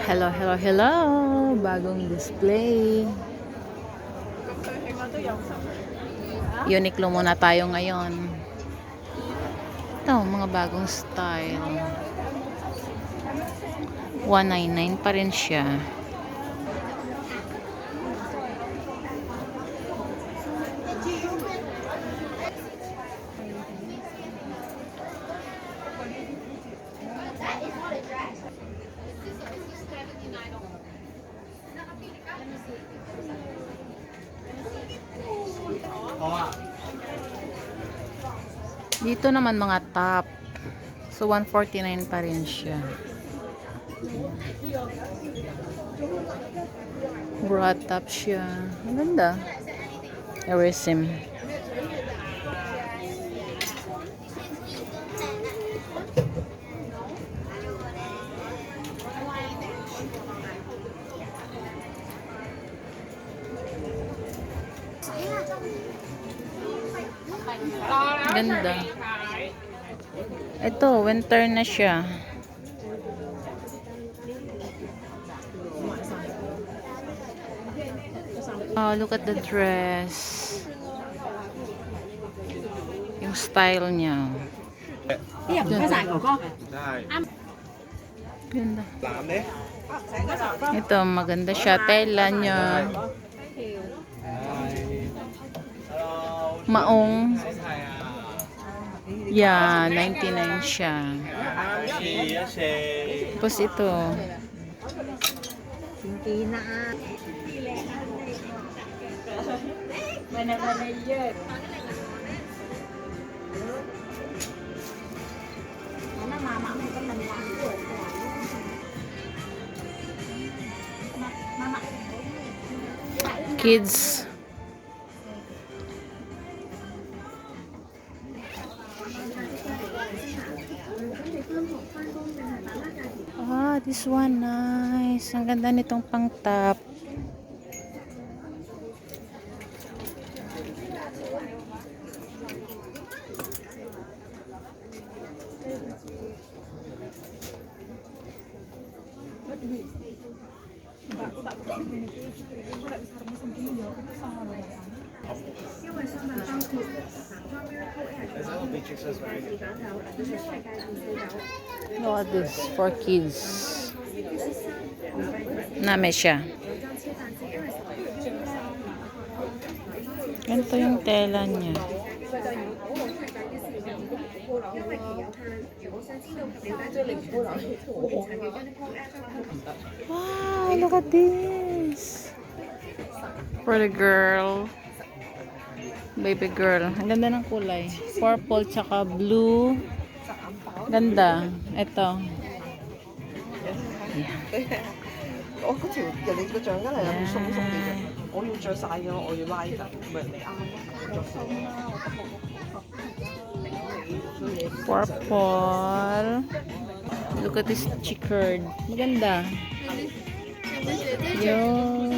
Hello, hello, hello! Bagong display. Uniqlo muna tayo ngayon. Ito, mga bagong style. 199 pa rin siya. Dito naman mga top. So 149 pa rin siya. Bra top siya. Ang ganda. Erisim. Ganda. Ito, winter na siya. Oh, look at the dress. Yung style niya. Ganda. Ito, maganda siya. Tela niya. Maong. Yeah, 99 siya. Tapos ito. Kids. Ah, this one nice. Ang ganda nitong pang top. Look at this for kids. Name siya. Ganito yung tela niya. Wow, look at this. For the girl. Baby girl. Ang ganda ng kulay. Purple tsaka blue. Ganda. Ito. Yeah. 我嗰條人哋個獎金係有冇鬆鬆地嘅？我要着晒嘅，我要拉得，咪你啱咯。 Purple. Look at this checkered. Maganda. Yun.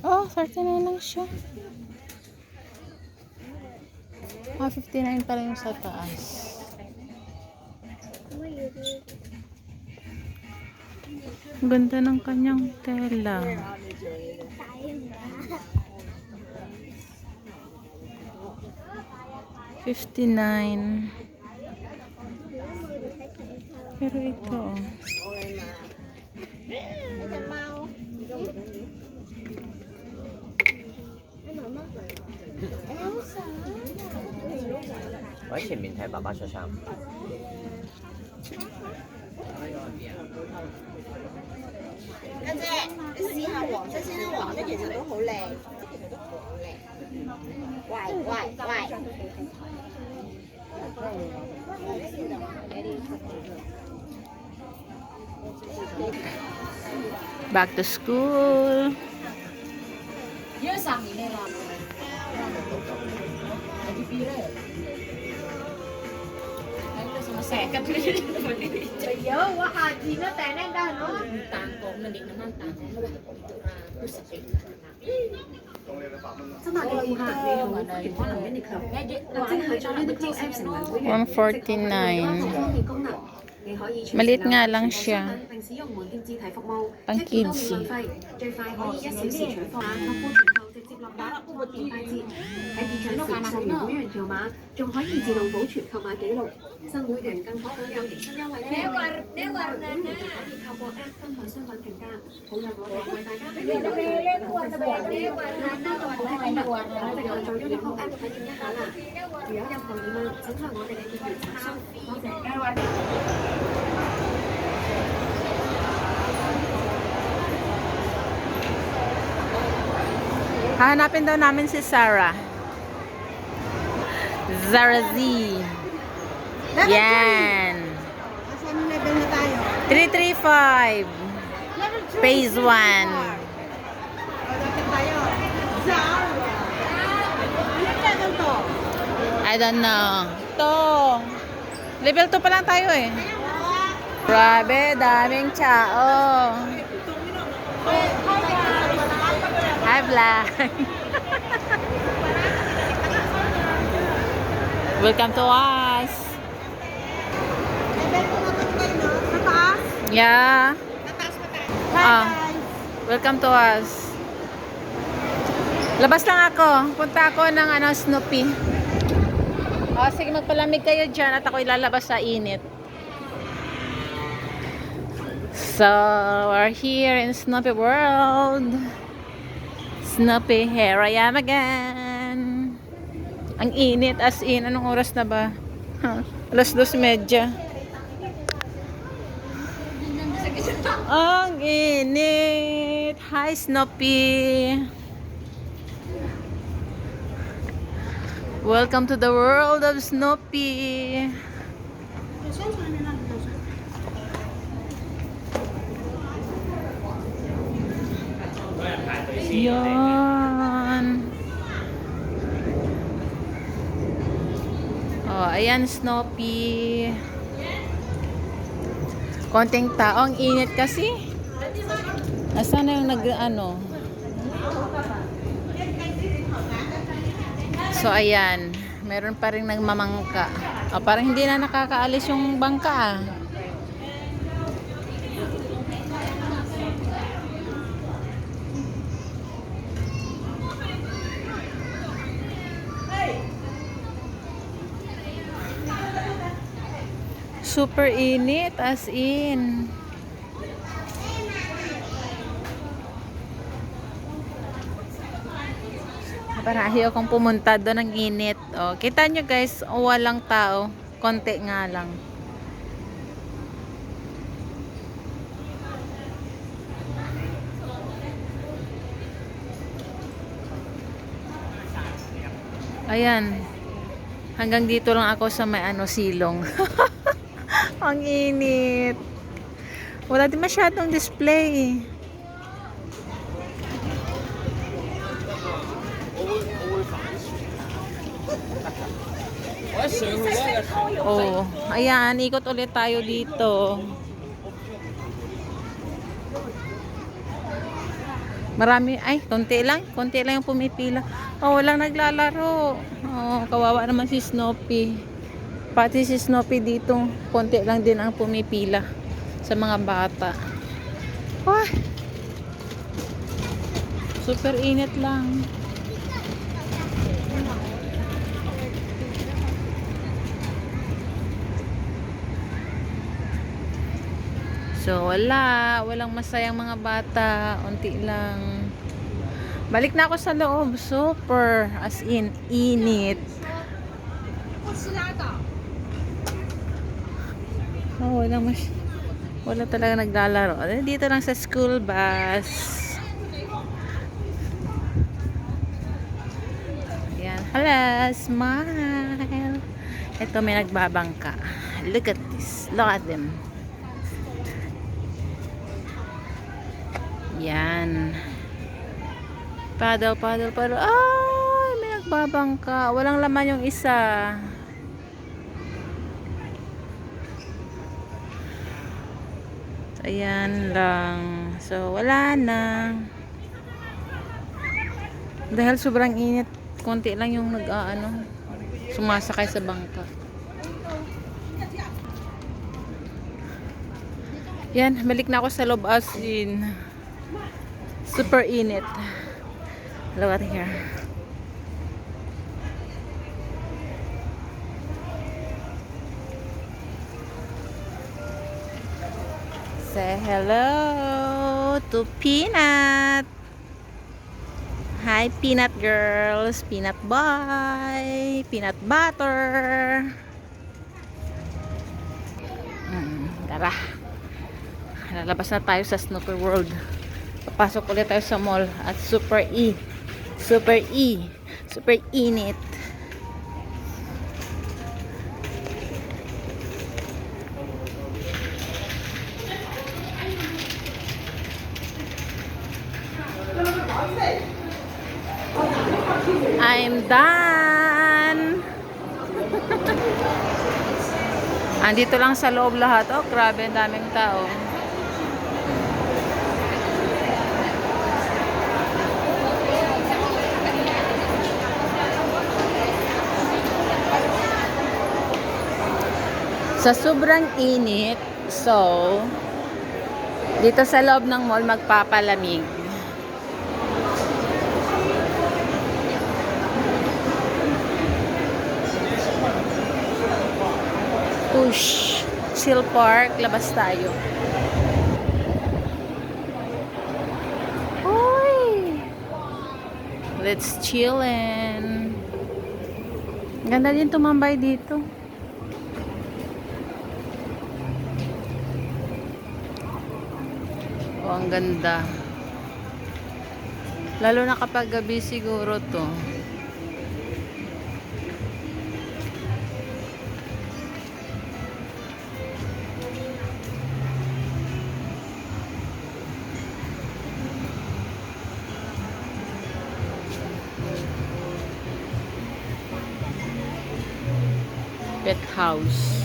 Oh, 39 lang siya. Ah, 59 pa lang yung sa taas. Ang ganda ng kanyang tela. $59. Pero ito, oh. Ở前面睇爸爸着衫。家姐，你試下黃色先啦，黃色其實都好靚，喂喂喂， Back to school. Maliit nga lang siya. Pang kids. Hahanapin daw namin si Sarah. Zara Z. Yan. Saan level na tayo? 335. Phase 1. Dapat tayo. Zara. Ano level to? I don't know. To. Level 2 pa lang tayo eh. Grabe, daming tao. Hi, vlog. Welcome to us. Level ko na to tayo, no? Sa taas? Yeah. Sa taas pa tayo. Ah. Welcome to us. Labas lang ako. Punta ako ng Snoopy. Oh, sige, magpalamig kayo dyan at ako ilalabas sa init. So, we're here in Snoopy World. Snoopy, here I am again. Ang init, as in. Anong oras na ba? Alas 2:30. Ang init. Hi, Snoopy. Welcome to the world of Snoopy. Yan. Oh, ayan Snoopy. Konting tao, ang init kasi. Nasaan na yung So ayan, meron pa ring nagmamangka. Oh, parang hindi na nakakaalis yung bangka ah. Super init, as in. Parahi akong pumunta doon ng init. Oh, kita nyo guys, walang tao. Konti nga lang. Ayan. Hanggang dito lang ako sa may silong. Ang init. Wala din masyadong display. Oh, ayan, ikot ulit tayo dito. Marami, konti lang yung pumipila. Oh, walang naglalaro. Oh, kawawa naman si Snoopy. Pati si Snoopy dito, konti lang din ang pumipila sa mga bata. Oh, super init lang. So, walang masayang mga bata, unti lang. Balik na ako sa loob, super, as in, init. Oh, wala talaga naglalaro. Dito lang sa school bus. Ayan, Hala, smile. Ito may nagbabangka. Look at this. Look at them. Yan. Paddle, paddle, paddle. Ay, may nagbabangka. Walang laman yung isa. Ayan lang. So, wala na. Dahil sobrang init, konti lang yung sumasakay sa bangka. Yan, balik na ako sa loob as in. Super init. Look at here. Say hello to Peanut. Hi, Peanut girls. Peanut boy. Peanut butter. Tara. Lalabas na tayo sa Snoopy World. Papasok ulit tayo sa mall at Super E. Super E. Super init. I'm done. Andito lang sa loob lahat. Oh, grabe, ang daming tao. Sa sobrang init, so dito sa loob ng mall magpapalamig. Push. Chill Park, labas tayo. Uy! Let's chillin'. Ganda din tumambay dito. Oh, ang ganda. Lalo na kapag gabi siguro to. Pet house.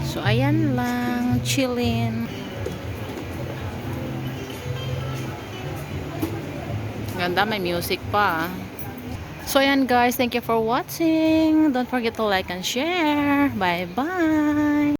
So, ayan lang. Chillin'. Ganda, may music pa. So, ayan guys. Thank you for watching. Don't forget to like and share. Bye-bye.